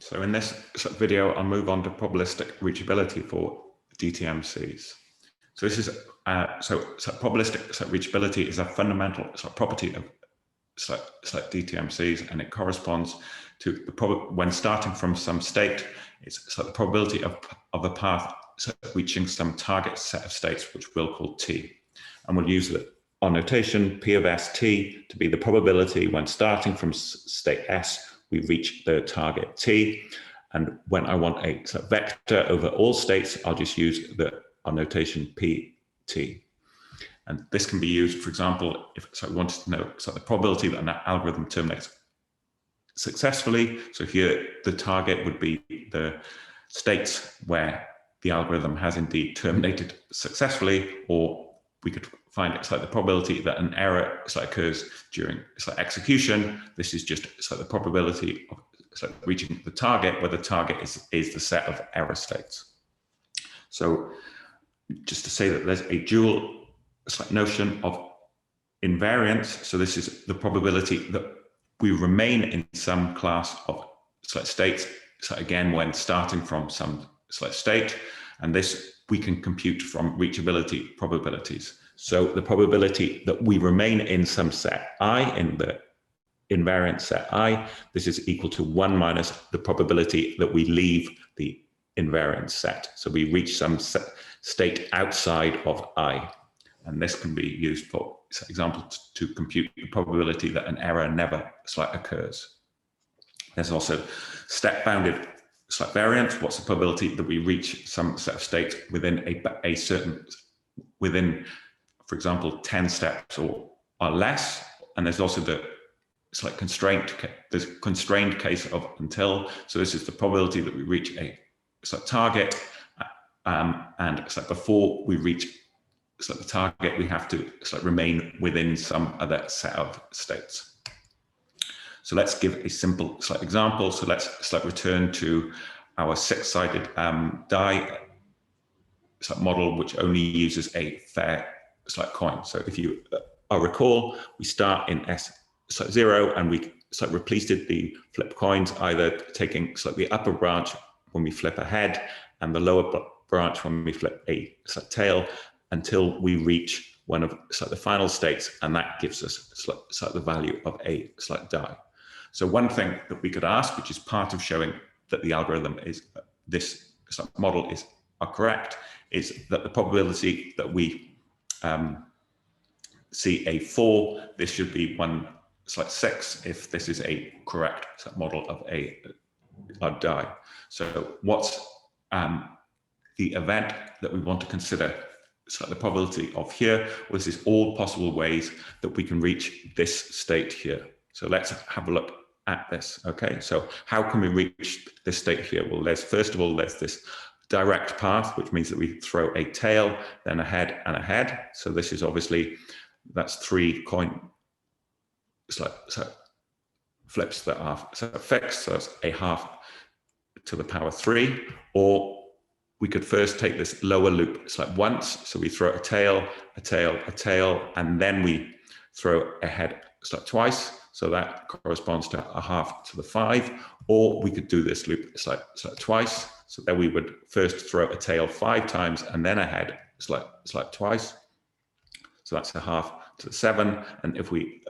So in this video, I'll move on to probabilistic reachability for DTMCs. So this is so probabilistic reachability is a fundamental property of DTMCs, and it corresponds to the when starting from some state, it's the probability of the path reaching some target set of states, which we'll call T, and we'll use our notation P of S T to be the probability when starting from state S we reach the target T. And when I want a vector over all states, I'll just use our notation PT. And this can be used, for example, if I wanted to know the probability that an algorithm terminates successfully. So here the target would be the states where the algorithm has indeed terminated successfully, or we could find the probability that an error occurs during execution. This is just the probability of reaching the target, where the target is the set of error states. So just to say that there's a dual notion of invariance. So this is the probability that we remain in some class of states, again, when starting from some state, and this we can compute from reachability probabilities. So the probability that we remain in some set I, in the invariant set I, this is equal to 1 minus the probability that we leave the invariant set. So we reach some state outside of I. And this can be used, for example, to compute the probability that an error never occurs. There's also step-bounded variance. What's the probability that we reach some set of states within a certain, for example, 10 steps or less? And there's also the constrained case of until. So this is the probability that we reach a target, and before we reach the target, we have to remain within some other set of states. So let's give a simple example. So let's return to our six-sided die model, which only uses a fair coin. So if you recall, we start in S0, and we repeated the flip coins, either taking the upper branch when we flip a head and the lower branch when we flip a tail, until we reach one of the final states, and that gives us the value of a die. So one thing that we could ask, which is part of showing that the algorithm is this model are correct, is that the probability that we see a 4, this should be 1/6 if this is a correct model of a die. So what's the event that we want to consider the probability of here? Well, this is all possible ways that we can reach this state here. So let's have a look at this. Okay, so how can we reach this state here? Well, first of all, there's this direct path, which means that we throw a tail, then a head, and a head. So this is obviously, that's 3 coin flips that are fixed. So it's a half to the power 3. Or we could first take this lower loop once. So we throw a tail, a tail, a tail, and then we throw a head twice. So that corresponds to a half to the 5. Or we could do this loop twice. So then we would first throw a tail 5 times and then a head twice. So that's a half to the 7. And if we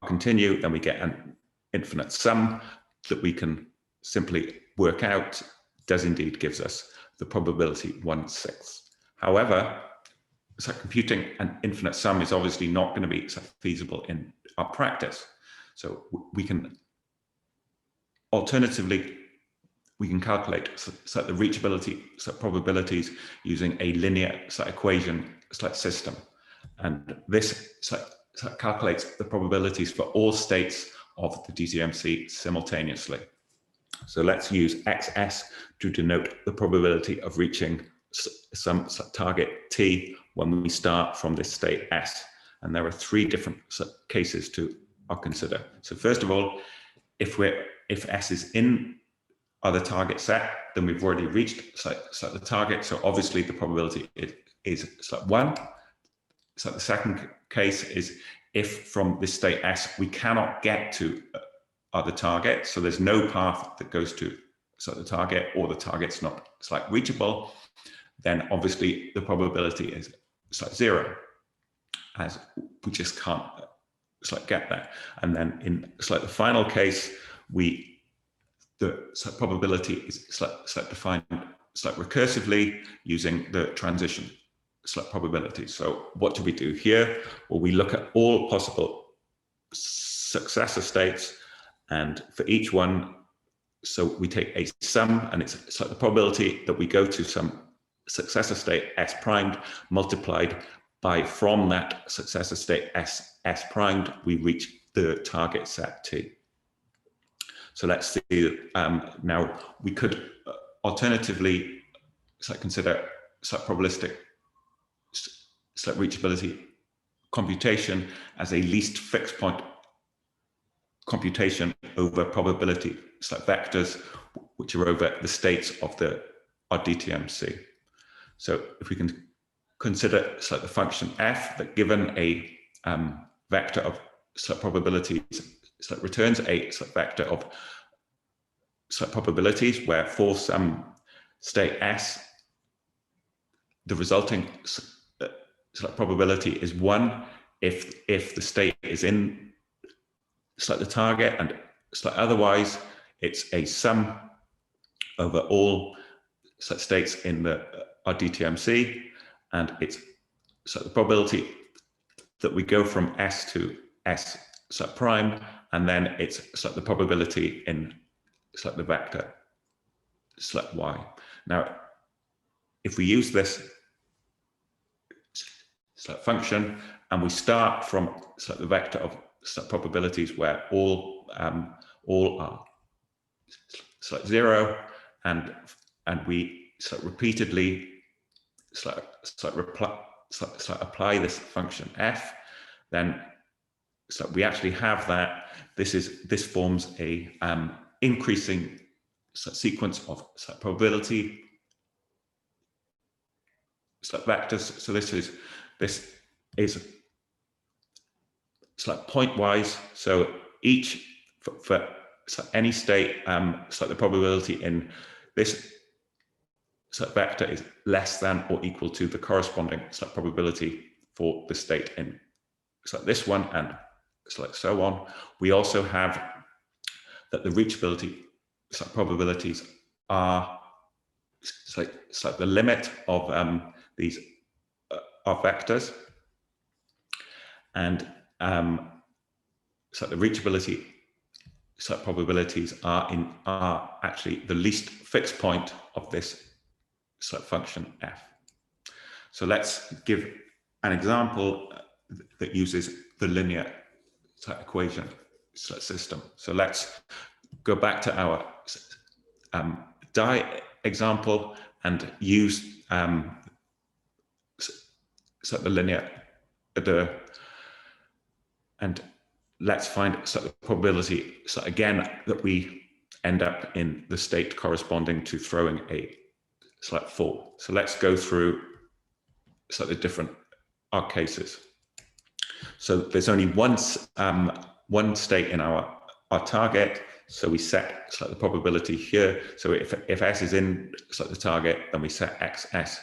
continue, then we get an infinite sum that we can simply work out, does indeed gives us the probability 1/6. However, computing an infinite sum is obviously not going to be feasible in our practice. So we can, alternatively, we can calculate the reachability probabilities using a linear equation system. And this calculates the probabilities for all states of the DTMC simultaneously. So let's use XS to denote the probability of reaching some target T when we start from this state S. And there are 3 different cases to consider. So first of all, if S is in the target set, then we've already reached the target. So obviously the probability is 1. So the second case is if from this state S we cannot get to the target, so there's no path that goes to the target, or the target's not reachable, then obviously the probability is 0, as we just can't get that. And then in the final case, the probability is defined recursively using the transition probability. So what do we do here? Well, we look at all possible successor states, and for each one, so we take a sum, and it's the probability that we go to some successor state S primed multiplied by, from that successor state S primed, we reach the target set T. So let's see, now we could alternatively consider probabilistic reachability computation as a least fixed point computation over probability vectors, which are over the states of our DTMC. So if we can consider the function f, that given a vector of probabilities, returns a vector of probabilities, where for some state s, the resulting probability is 1 if the state is in the target, and otherwise it's a sum over all states in our DTMC, and it's the probability that we go from S to S prime, and then it's the probability in the vector y. Now, if we use this function, and we start from the vector of probabilities where all are 0, and we repeatedly apply this function f, then we actually have that this forms a increasing sequence of probability vectors. So this is pointwise. So each for any state, the probability in this vector is less than or equal to the corresponding probability for the state in this one, and so on. We also have that the reachability probabilities are the limit of these are vectors, and the reachability probabilities are actually the least fixed point of this function f. So let's give an example that uses the linear equation system. So let's go back to our die example and use the linear and let's find the probability again that we end up in the state corresponding to throwing a 4. So let's go through the different cases. So there's only one state in our target, so we set the probability here. So if s is in the target, then we set xs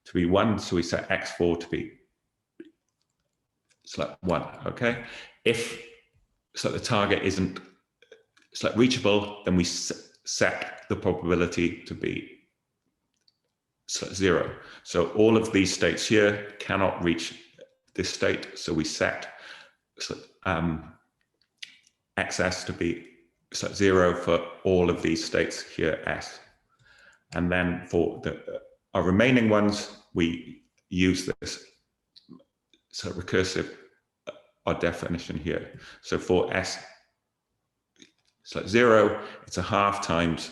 to be 1, so we set x4 to be 1. Okay, if the target isn't reachable, then we set the probability to be 0. So all of these states here cannot reach this state, so we set xs to be 0 for all of these states here s, and then for our remaining ones we use this recursive definition here. So for s 0, it's a half times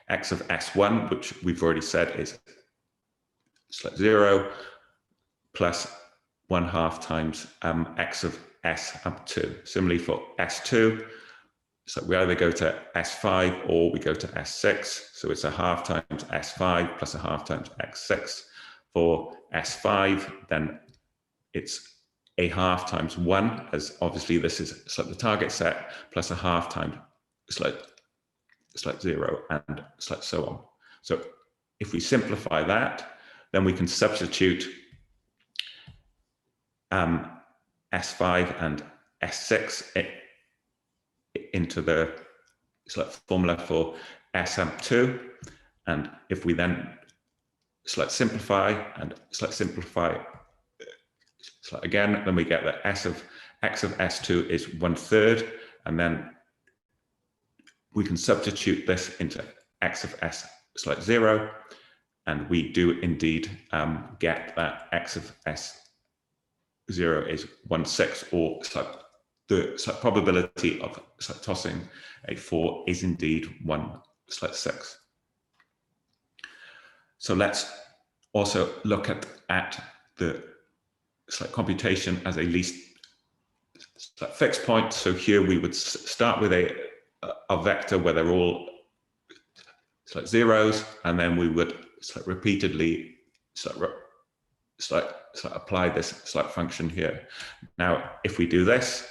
x of s1, which we've already said is 0, plus 1/2 times x of s up 2. Similarly for s2, so we either go to s5 or we go to s6. So it's a half times s5 plus a half times x6. For s5, then it's a half times 1, as obviously this is the target set, plus a half times 0 and so on. So if we simplify that, then we can substitute S5 and S6 into the formula for SM2. And if we then simplify and simplify again, then we get that x of S2 is 1/3, and then we can substitute this into x of S0, and we do indeed get that x of S0 is 1/6, or the probability of tossing a 4 is indeed 1/6. So let's also look at the computation as a least fixed point. So here we would start with a vector where they're all zeros, and then we would repeatedly apply this function here. Now, if we do this,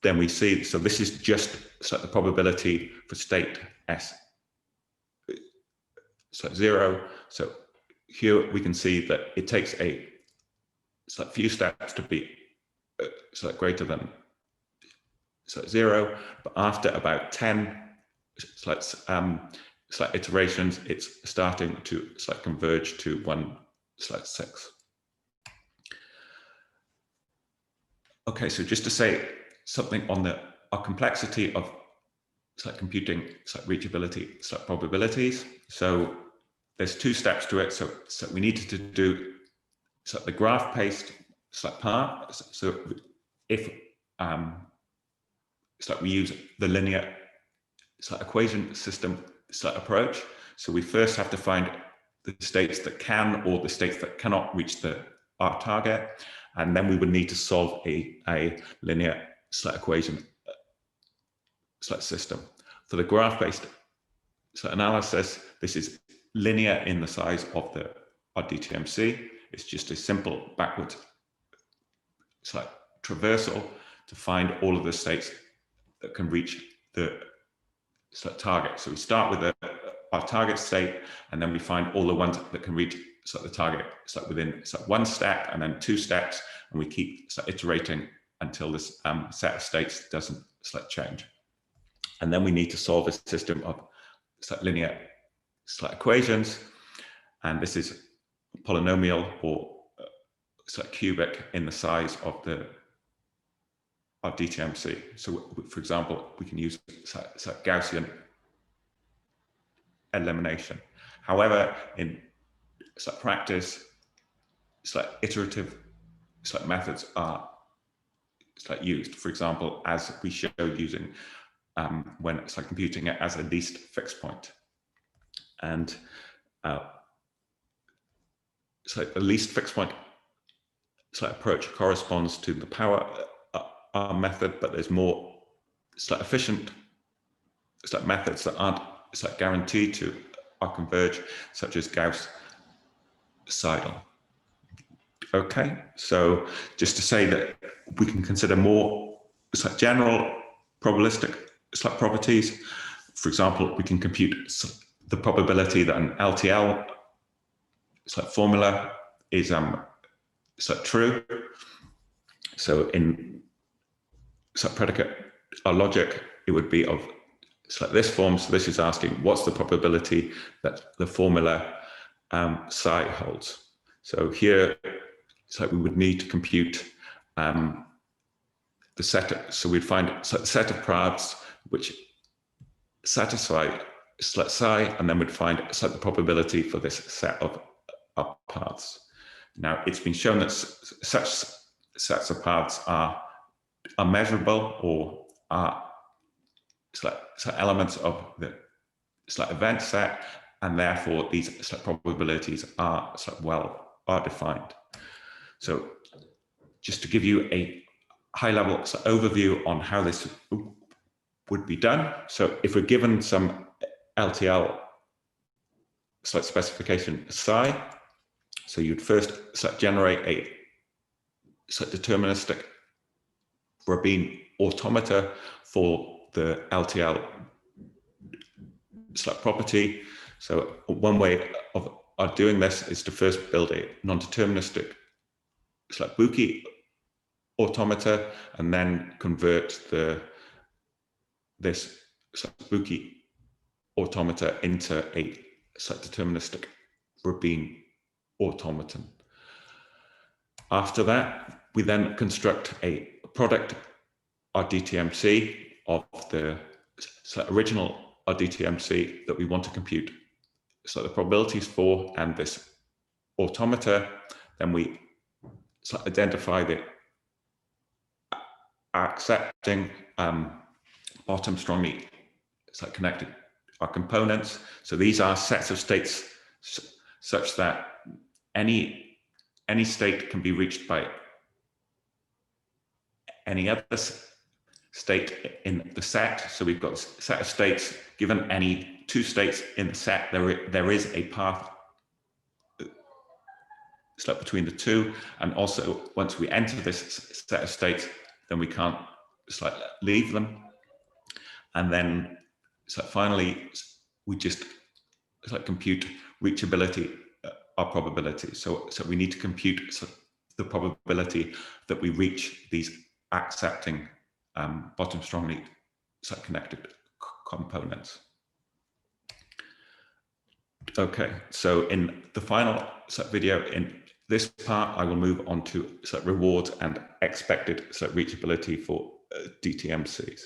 then we see, so this is just the probability for state S0. So here we can see that it takes a few steps to be greater than 0, but after about 10 iterations, it's starting to converge to 1/6. Okay, so just to say something on our complexity of computing reachability probabilities. So there's 2 steps to it. So we needed to do the graph-based part. So if we use the linear equation system approach, so we first have to find the states that can or the states that cannot reach our target, and then we would need to solve a linear equation system. For the graph-based analysis, this is linear in the size of our DTMC. It's just a simple backwards traversal to find all of the states that can reach the target. So we start with our target state, and then we find all the ones that can reach the target within 1 step, and then 2 steps, and we keep iterating until this set of states doesn't change. And then we need to solve a system of linear equations, and this is polynomial or cubic in the size of our DTMC. So, for example, we can use Gaussian elimination. However, in practice, iterative methods are used. For example, as we showed using when computing it as a least fixed point. And the least fixed point approach corresponds to the power method, but there's more efficient methods that aren't guaranteed to converge, such as Gauss-Seidel. Okay, so just to say that we can consider more general probabilistic properties. For example, we can compute the probability that an LTL formula is true. So in predicate logic, it would be of this form. So this is asking what's the probability that the formula psi holds. So here, we would need to compute the set. So we'd find a set of paths which satisfy psi, and then we'd find the probability for this set of paths. Now, it's been shown that such sets of paths are measurable, or are elements of the event set, and therefore these probabilities are well defined. So just to give you a high-level overview on how this would be done. So if we're given some LTL specification psi, so you'd first generate a deterministic Rabin automata for the LTL property. So one way of doing this is to first build a non-deterministic Buki automata, and then convert this Buki automata into a deterministic Rabin automaton. After that, we then construct a product RDTMC of the original RDTMC that we want to compute the probabilities for and this automata. Then we identify the accepting bottom strongly connected our components. So these are sets of states such that any state can be reached by any other state in the set. So we've got a set of states. Given any two states in the set, there is a path between the two. And also, once we enter this set of states, then we can't leave them. And then finally, we just compute reachability, our probability. So we need to compute the probability that we reach these accepting bottom strongly connected components. Okay, so in the final video, in this part, I will move on to rewards and expected reachability for DTMCs.